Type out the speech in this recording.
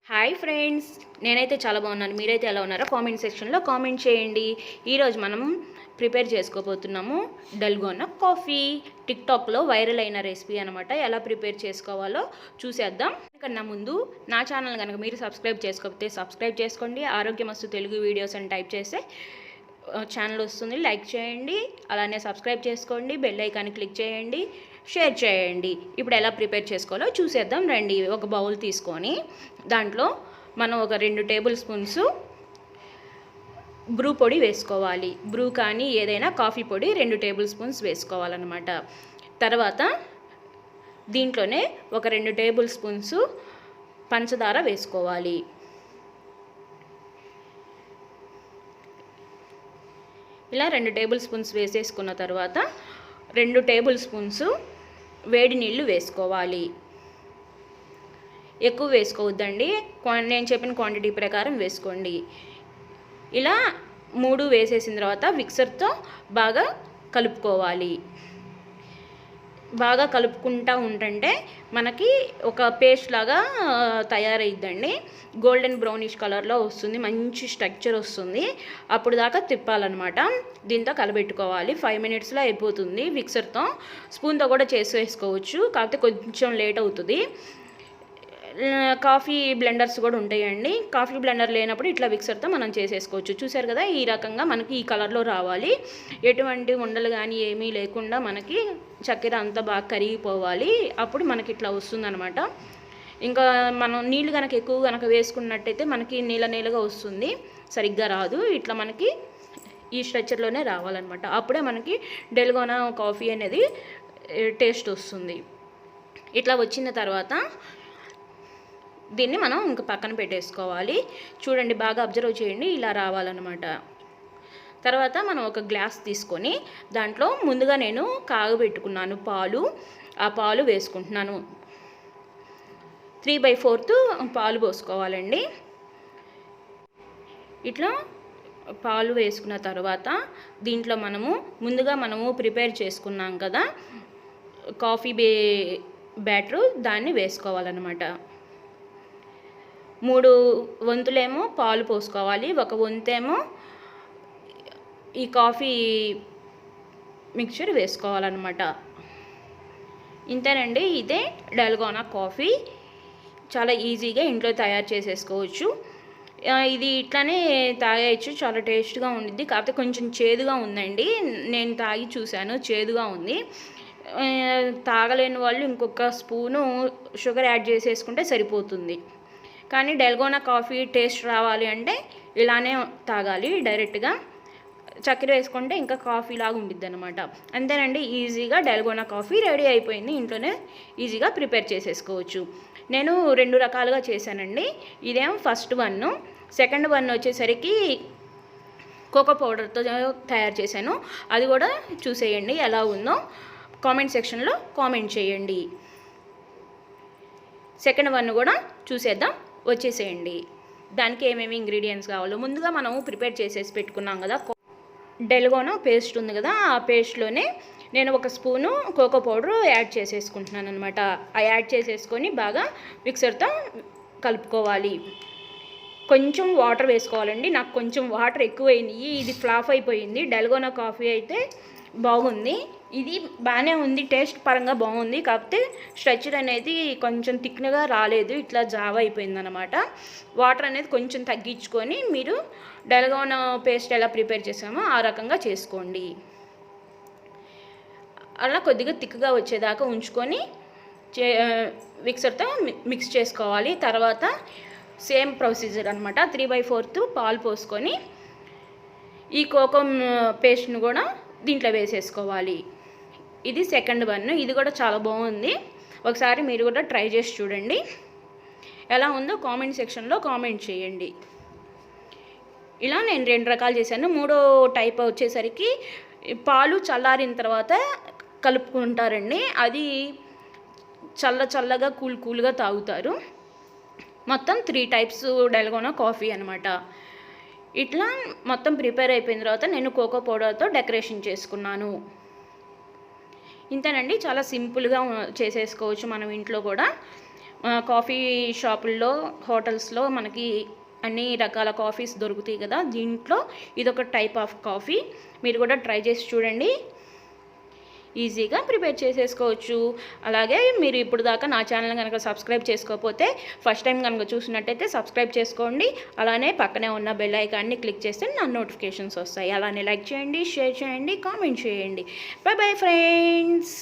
Hi friends, నేనైతే చాలా బాగున్నాను. మీరైతే ఎలా ఉన్నారో కామెంట్ సెక్షన్లో కామెంట్ చేయండి. ఈరోజు మనం ప్రిపేర్ చేసుకోబోతున్నాము డల్గోనా కాఫీ. టిక్టాక్లో వైరల్ అయిన రెసిపీ అనమాట. ఎలా ప్రిపేర్ చేసుకోవాలో చూసేద్దాం. కన్నా ముందు నా ఛానల్ కనుక మీరు సబ్స్క్రైబ్ చేసుకోకపోతే సబ్స్క్రైబ్ చేసుకోండి. ఆరోగ్యమస్తు తెలుగు వీడియోస్ అని టైప్ చేస్తే ఛానల్ వస్తుంది. లైక్ చేయండి, అలానే సబ్స్క్రైబ్ చేసుకోండి, బెల్ ఐకాన్ క్లిక్ చేయండి, షేర్ చేయండి. ఇప్పుడు ఎలా ప్రిపేర్ చేసుకోవాలో చూసేద్దాం రండి. ఒక బౌల్ తీసుకొని దాంట్లో మనం ఒక 2 టేబుల్ స్పూన్స్ బ్రూ పొడి వేసుకోవాలి. బ్రూ కానీ ఏదైనా కాఫీ పొడి 2 టేబుల్ స్పూన్స్ వేసుకోవాలన్నమాట. తర్వాత దీంట్లోనే ఒక 2 టేబుల్ స్పూన్స్ పంచదార వేసుకోవాలి. ఇలా 2 టేబుల్ స్పూన్స్ వేసేసుకున్న తర్వాత 2 టేబుల్ స్పూన్స్ వేడి నీళ్ళు వేసుకోవాలి. ఎక్కువ వేసుకోవద్దండి, నేను చెప్పిన క్వాంటిటీ ప్రకారం వేసుకోండి. ఇలా 3 వేసేసిన తర్వాత మిక్సర్తో బాగా కలుపుకోవాలి. బాగా కలుపుకుంటూ ఉంటుంటే మనకి ఒక పేస్ట్ లాగా తయారైద్దండి. గోల్డెన్ బ్రౌనిష్ కలర్లో వస్తుంది, మంచి స్ట్రక్చర్ వస్తుంది. అప్పుడు దాకా తిప్పాలన్నమాట. దీంతో కలబెట్టుకోవాలి. 5 మినిట్స్లో అయిపోతుంది. మిక్సర్తో స్పూన్తో కూడా వేసుకోవచ్చు, కాకపోతే కొంచెం లేట్ అవుతుంది. కాఫీ బ్లెండర్స్ కూడా ఉంటాయండి. కాఫీ బ్లెండర్ లేనప్పుడు ఇట్లా మిక్సర్తో మనం చేసేసుకోవచ్చు. చూసారు కదా, ఈ రకంగా మనకి ఈ కలర్లో రావాలి. ఎటువంటి ఉండలు కానీ ఏమీ లేకుండా మనకి చక్కెర అంతా బాగా కరిగిపోవాలి. అప్పుడు మనకి ఇట్లా వస్తుందన్నమాట. ఇంకా మనం నీళ్ళు కనుక ఎక్కువ కనుక వేసుకున్నట్టయితే మనకి నీళ్ళగా వస్తుంది, సరిగ్గా రాదు. ఇట్లా మనకి ఈ స్ట్రక్చర్లోనే రావాలన్నమాట. అప్పుడే మనకి డల్గోనా కాఫీ అనేది టేస్ట్ వస్తుంది. ఇట్లా వచ్చిన తర్వాత దీన్ని మనం ఇంకా పక్కన పెట్టేసుకోవాలి. చూడండి, బాగా అబ్జర్వ్ చేయండి, ఇలా రావాలన్నమాట. తర్వాత మనం ఒక గ్లాస్ తీసుకొని దాంట్లో ముందుగా నేను కాగబెట్టుకున్నాను పాలు. ఆ పాలు వేసుకుంటున్నాను. 3/4 పాలు పోసుకోవాలండి. ఇట్లా పాలు వేసుకున్న తర్వాత దీంట్లో ముందుగా మనము ప్రిపేర్ చేసుకున్నాం కదా కాఫీ బ్యాటరు, దాన్ని వేసుకోవాలన్నమాట. 3 వంతులేమో పాలు పోసుకోవాలి, 1 వంతేమో ఈ కాఫీ మిక్చర్ వేసుకోవాలన్నమాట. ఇంతేనండి, ఇదే డల్గోనా కాఫీ. చాలా ఈజీగా ఇంట్లో తయారు చేసేసుకోవచ్చు. ఇది ఇట్లానే తాగేయచ్చు, చాలా టేస్ట్గా ఉండిద్ది. కాకపోతే కొంచెం చేదుగా ఉందండి. నేను తాగి చూశాను, చేదుగా ఉంది. తాగలేని వాళ్ళు ఇంకొక స్పూను షుగర్ యాడ్ చేసేసుకుంటే సరిపోతుంది. కానీ డల్గోనా కాఫీ టేస్ట్ రావాలి అంటే ఇలానే తాగాలి. డైరెక్ట్గా చక్కెర వేసుకుంటే ఇంకా కాఫీ లాగా ఉండిద్ది అనమాట. అంతేనండి, ఈజీగా డల్గోనా కాఫీ రెడీ అయిపోయింది. ఇంట్లోనే ఈజీగా ప్రిపేర్ చేసేసుకోవచ్చు. నేను 2 రకాలుగా చేశానండి. ఇదేమో ఫస్ట్ వన్. సెకండ్ వన్ వచ్చేసరికి కోకో పౌడర్తో తయారు చేశాను. అది కూడా చూసేయండి, ఎలా ఉందో కామెంట్ సెక్షన్లో కామెంట్ చేయండి. సెకండ్ వన్ కూడా చూసేద్దాం, వచ్చేసేయండి. దానికి ఏమేమి ఇంగ్రీడియంట్స్ కావాలో ముందుగా మనము ప్రిపేర్ చేసేసి పెట్టుకున్నాం కదా డల్గోనా పేస్ట్ ఉంది కదా, ఆ పేస్ట్లోనే నేను 1 స్పూను కోకో పౌడర్ యాడ్ చేసేసుకుంటున్నాను అనమాట. ఆ యాడ్ చేసేసుకొని బాగా మిక్సర్తో కలుపుకోవాలి. కొంచెం వాటర్ వేసుకోవాలండి. నాకు కొంచెం వాటర్ ఎక్కువైనాయి, ఇది ఫ్లాప్ అయిపోయింది. డల్గోనా కాఫీ అయితే బాగుంది, ఇది బాగానే ఉంది, టేస్ట్ పరంగా బాగుంది. కాకపోతే స్ట్రక్చర్ అనేది కొంచెం థిక్గా రాలేదు, ఇట్లా జావ అయిపోయిందనమాట. వాటర్ అనేది కొంచెం తగ్గించుకొని మీరు డల్గోనా పేస్ట్ ఎలా ప్రిపేర్ చేసామో ఆ రకంగా చేసుకోండి. అలా కొద్దిగా థిక్గా వచ్చేదాకా ఉంచుకొని మిక్సర్తో మిక్స్ చేసుకోవాలి. తర్వాత సేమ్ ప్రొసీజర్ అనమాట. 3/4 పాలు పోసుకొని ఈ కోకో పేస్ట్ని కూడా దీంట్లో వేసేసుకోవాలి. ఇది సెకండ్ వన్. ఇది కూడా చాలా బాగుంది. ఒకసారి మీరు కూడా ట్రై చేసి చూడండి, ఎలా ఉందో కామెంట్ సెక్షన్లో కామెంట్ చేయండి. ఇలా నేను 2 రకాలు చేశాను. 3వ టైప్ వచ్చేసరికి పాలు చల్లారిన తర్వాత కలుపుకుంటారండి. అది చల్లగా కూల్గా తాగుతారు. మొత్తం 3 టైప్స్ డల్గోనా కాఫీ అనమాట. ఇట్లా మొత్తం ప్రిపేర్ అయిపోయిన తర్వాత నేను కోకో పౌడర్తో డెకరేషన్ చేసుకున్నాను. ఇంతేనండి, చాలా సింపుల్గా చేసేసుకోవచ్చు మనం ఇంట్లో కూడా. కాఫీ షాపుల్లో, హోటల్స్లో మనకి అన్ని రకాల కాఫీస్ దొరుకుతాయి కదా, దీంట్లో ఇదొక టైప్ ఆఫ్ కాఫీ. మీరు కూడా ట్రై చేసి చూడండి, ఈజీగా ప్రిపేర్ చేసేసుకోవచ్చు. అలాగే మీరు ఇప్పుడు దాకా నా ఛానల్ కనుక సబ్స్క్రైబ్ చేసుకోకపోతే, ఫస్ట్ టైం కనుక చూసినట్టయితే సబ్స్క్రైబ్ చేసుకోండి. అలానే పక్కనే ఉన్న బెల్ ఐకాన్ని క్లిక్ చేస్తే నా నోటిఫికేషన్స్ వస్తాయి. అలానే లైక్ చేయండి, షేర్ చేయండి, కామెంట్ చేయండి. By bye friends.